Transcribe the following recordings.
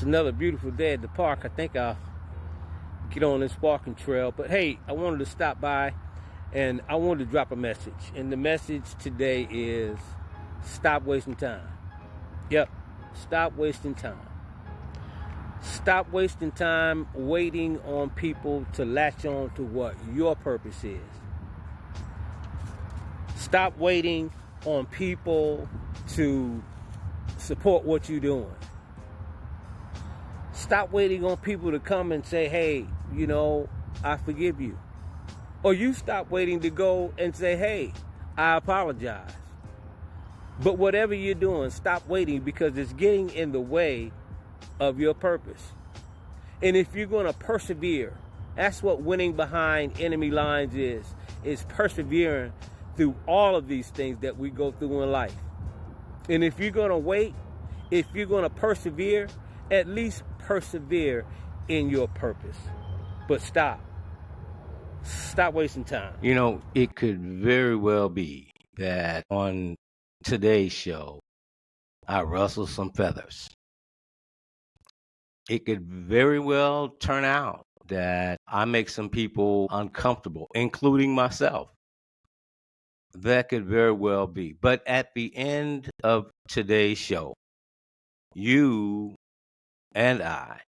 It's another beautiful day at the park. I think I'll get on this walking trail. But hey, I wanted to stop by and I wanted to drop a message. And the message today is stop wasting time. Yep, stop wasting time. Stop wasting time waiting on people to latch on to what your purpose is. Stop waiting on people to support what you're doing. Stop waiting on people to come and say, hey, I forgive you. Or you stop waiting to go and say, hey, I apologize. But whatever you're doing, stop waiting because it's getting in the way of your purpose. And if you're going to persevere, that's what winning behind enemy lines is persevering through all of these things that we go through in life. And if you're going to wait, if you're going to persevere, at least persevere in your purpose. But stop wasting time. It could very well be that on today's show, I rustle some feathers. It could very well turn out that I make some people uncomfortable, including myself. That could very well be. But at the end of today's show, you and I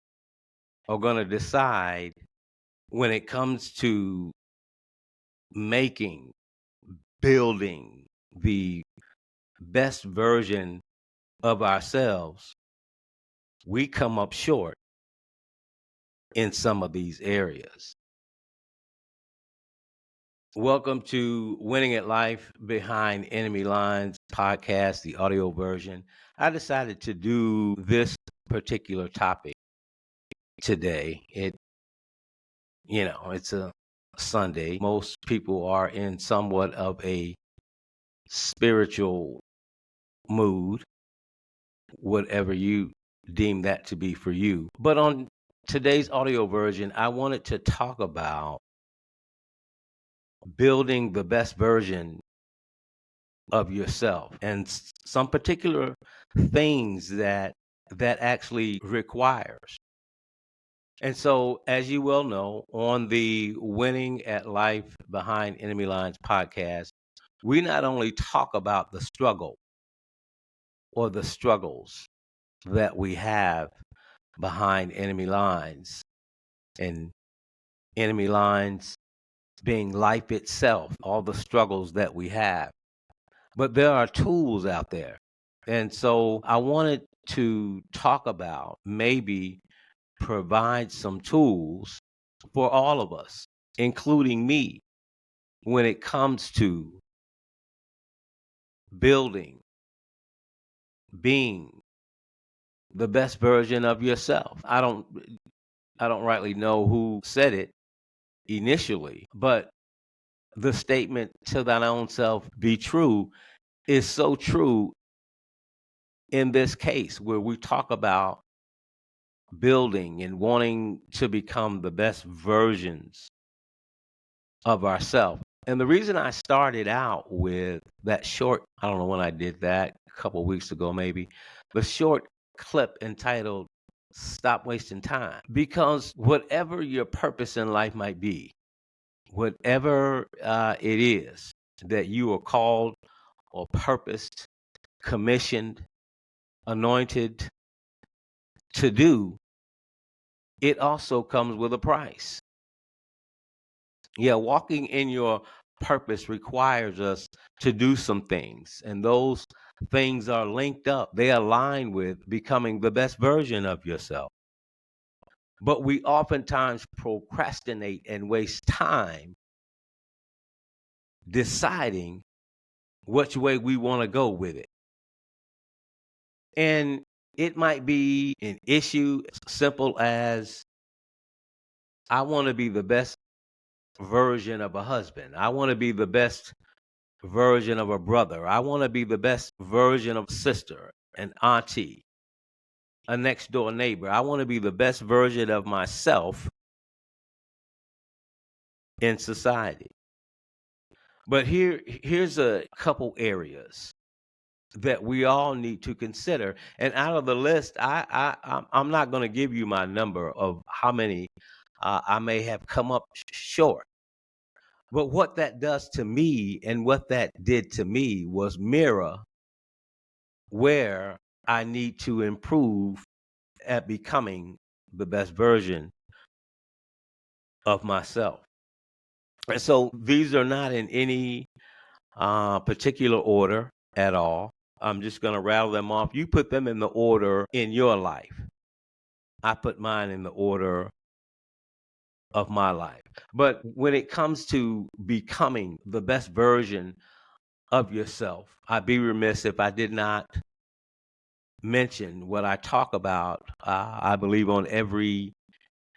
are going to decide when it comes to building the best version of ourselves, we come up short in some of these areas. Welcome to Winning at Life Behind Enemy Lines podcast, the audio version. I decided to do this particular topic today. It's a Sunday. Most people are in somewhat of a spiritual mood, whatever you deem that to be for you. But on today's audio version, I wanted to talk about building the best version of yourself and some particular things that actually requires. And so, as you well know, on the Winning at Life Behind Enemy Lines podcast, we not only talk about the struggle or the struggles that we have behind enemy lines, and enemy lines being life itself, all the struggles that we have. But there are tools out there. And so I wanted to talk about maybe provide some tools for all of us, including me, when it comes to being the best version of yourself. I don't rightly know who said it initially, but the statement to thine own self be true is so true in this case where we talk about building and wanting to become the best versions of ourselves. And the reason I started out with that short, I don't know when I did that, a couple of weeks ago maybe, the short clip entitled Stop Wasting Time. Because whatever your purpose in life might be, whatever it is that you are called or purposed, commissioned, anointed to do, it also comes with a price. Yeah, walking in your purpose requires us to do some things, and those things are linked up. They align with becoming the best version of yourself. But we oftentimes procrastinate and waste time deciding which way we want to go with it. And it might be an issue as simple as I want to be the best version of a husband. I want to be the best version of a brother. I want to be the best version of a sister, an auntie, a next door neighbor. I want to be the best version of myself in society. But here's a couple areas that we all need to consider. And out of the list, I'm not going to give you my number of how many I may have come up short. But what that does to me and what that did to me was mirror where I need to improve at becoming the best version of myself. And so these are not in any particular order at all. I'm just going to rattle them off. You put them in the order in your life. I put mine in the order of my life. But when it comes to becoming the best version of yourself, I'd be remiss if I did not mention what I talk about, I believe, on every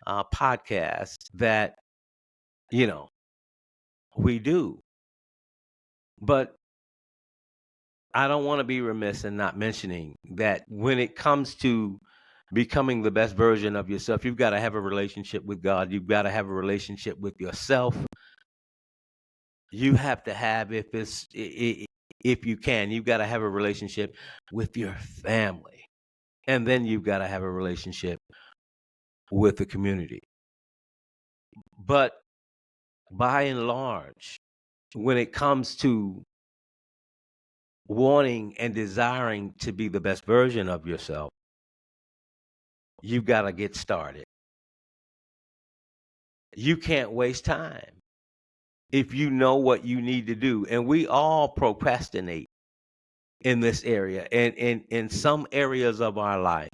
podcast that, you know, we do. But I don't want to be remiss in not mentioning that when it comes to becoming the best version of yourself, you've got to have a relationship with God. You've got to have a relationship with yourself. You have to have, if you can, you've got to have a relationship with your family. And then you've got to have a relationship with the community. But by and large, when it comes to wanting and desiring to be the best version of yourself, you've got to get started. You can't waste time if you know what you need to do. And we all procrastinate in this area. And in some areas of our life,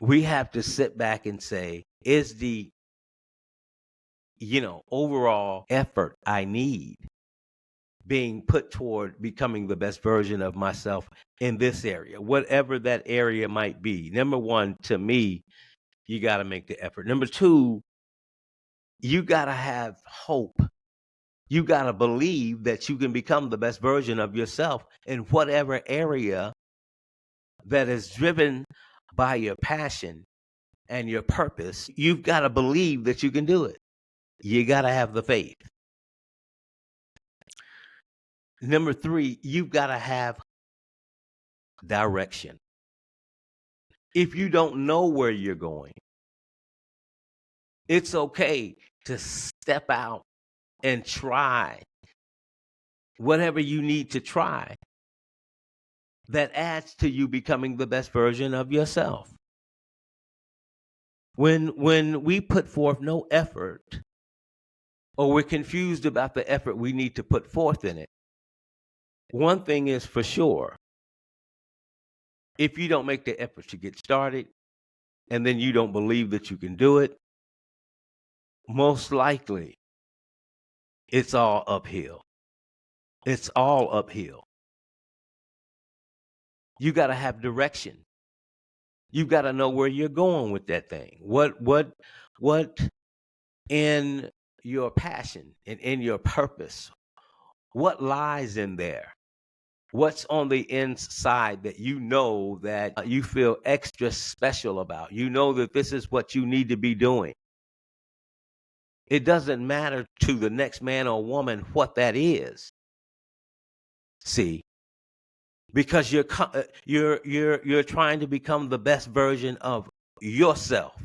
we have to sit back and say, is the, overall effort I need being put toward becoming the best version of myself in this area, whatever that area might be? Number one, to me, you got to make the effort. Number two, you got to have hope. You got to believe that you can become the best version of yourself in whatever area that is driven by your passion and your purpose. You've got to believe that you can do it. You got to have the faith. Number three, you've got to have direction. If you don't know where you're going, it's okay to step out and try whatever you need to try that adds to you becoming the best version of yourself. When we put forth no effort, or we're confused about the effort we need to put forth in it, one thing is for sure: if you don't make the effort to get started, and then you don't believe that you can do it, most likely it's all uphill. It's all uphill. You got to have direction. You got to know where you're going with that thing. What in your passion and in your purpose, what lies in there? What's on the inside that you know that you feel extra special about? You know that this is what you need to be doing. It doesn't matter to the next man or woman what that is. See, because you're trying to become the best version of yourself,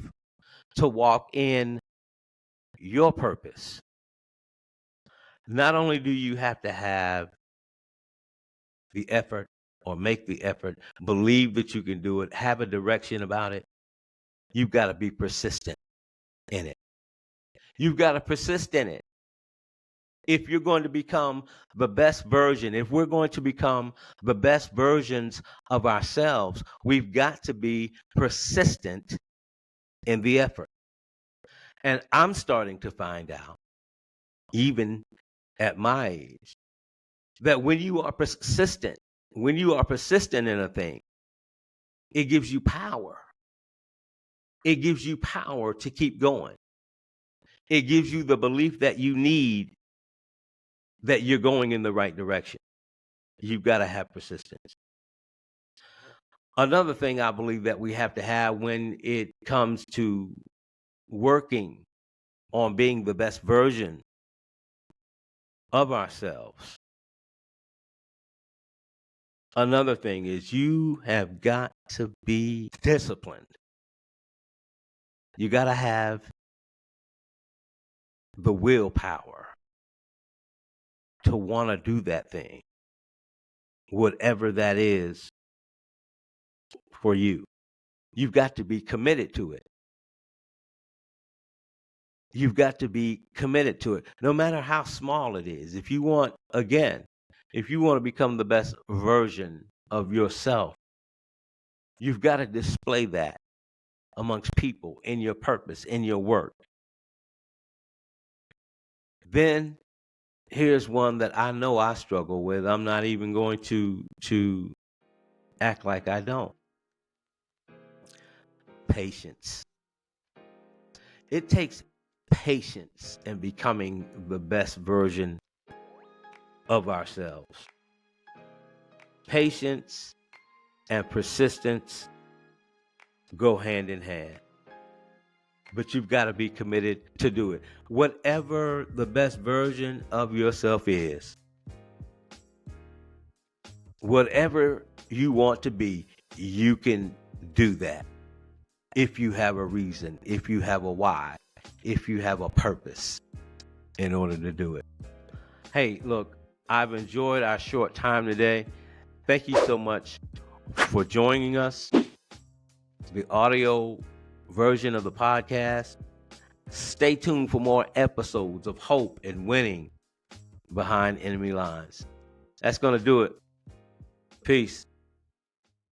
to walk in your purpose. Not only do you have to have the effort or make the effort, believe that you can do it, have a direction about it, you've got to be persistent in it. You've got to persist in it. If you're going to become the best version, if we're going to become the best versions of ourselves, we've got to be persistent in the effort. And I'm starting to find out, even at my age, that when you are persistent in a thing, it gives you power. It gives you power to keep going. It gives you the belief that you need that you're going in the right direction. You've got to have persistence. Another thing I believe that we have to have when it comes to working on being the best version of ourselves Another thing is you have got to be disciplined. You got to have the willpower to want to do that thing, whatever that is for you. You've got to be committed to it. You've got to be committed to it, no matter how small it is. If you want, again, if you want to become the best version of yourself, you've got to display that amongst people, in your purpose, in your work. Then here's one that I know I struggle with. I'm not even going to act like I don't. Patience. It takes patience in becoming the best version of ourselves. Patience and persistence go hand in hand. But you've got to be committed to do it. Whatever the best version of yourself is, whatever you want to be, you can do that. If you have a reason, if you have a why, if you have a purpose in order to do it. Hey, look, I've enjoyed our short time today. Thank you so much for joining us. The audio version of the podcast. Stay tuned for more episodes of hope and winning behind enemy lines. That's going to do it. Peace.